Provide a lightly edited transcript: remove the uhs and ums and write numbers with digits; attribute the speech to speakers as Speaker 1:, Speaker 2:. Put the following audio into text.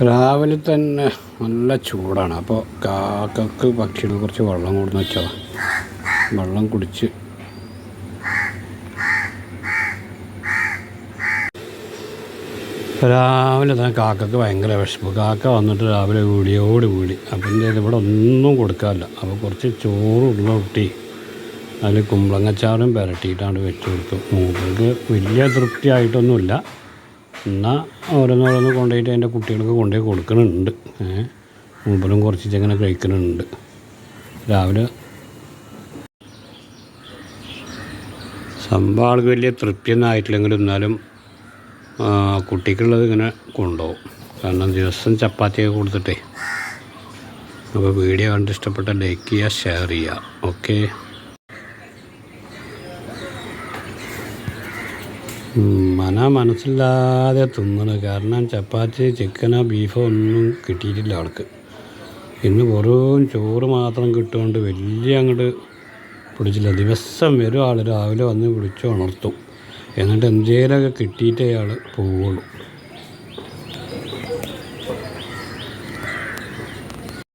Speaker 1: രാവിലെ തന്നെ നല്ല ചൂടാണ്. അപ്പോൾ കാക്കക്ക് പക്ഷികൾ കുറച്ച് വെള്ളം കൊടുന്ന് വെച്ചതാണ്. വെള്ളം കുടിച്ച് രാവിലെ തന്നെ കാക്കക്ക് ഭയങ്കര വിഷമം. കാക്ക വന്നിട്ട് രാവിലെ വീടി അപ്പം എൻ്റെ ഇവിടെ ഒന്നും കൊടുക്കാറില്ല. അപ്പോൾ കുറച്ച് ചോറുള്ള കുട്ടി അതിൽ കുമ്പളങ്ങച്ചാറും പുരട്ടിയിട്ടാണ് വെച്ച് കൊടുത്തു. മൂപ്പർക്ക് വലിയ തൃപ്തിയായിട്ടൊന്നുമില്ല. എന്നാൽ ഓരോന്നോരോന്ന് കൊണ്ടുപോയിട്ട് എൻ്റെ കുട്ടികൾക്ക് കൊണ്ടുപോയി കൊടുക്കുന്നുണ്ട്. മൂപ്പരും കുറച്ച് ഇങ്ങനെ കഴിക്കുന്നുണ്ട്. രാവിലെ സംഭവം ആൾക്ക് വലിയ തൃപ്തിയൊന്നും ആയിട്ടില്ലെങ്കിലും എന്നാലും കുട്ടിക്കുള്ളത് ഇങ്ങനെ കൊണ്ടുപോകും. കാരണം ദിവസം ചപ്പാത്തിയൊക്കെ കൊടുത്തിട്ടേ. അപ്പോൾ വീഡിയോ കണ്ട് ഇഷ്ടപ്പെട്ട ലൈക്ക് ചെയ്യുക, ഷെയർ ചെയ്യുക. ഓക്കെ. മനസ്സില്ലാതെ തിന്നണം. കാരണം ചപ്പാത്തി ചിക്കനോ ബീഫോ ഒന്നും കിട്ടിയിട്ടില്ല ആൾക്ക്. ഇന്ന് വെറും ചോറ് മാത്രം കിട്ടുകൊണ്ട് വലിയ അങ്ങോട്ട് പിടിച്ചില്ല. ദിവസം വരും ആൾ, രാവിലെ വന്ന് വിളിച്ച് ഉണർത്തും. എന്നിട്ട് എന്തേലൊക്കെ കിട്ടിയിട്ടേ അയാൾ പോവുള്ളൂ.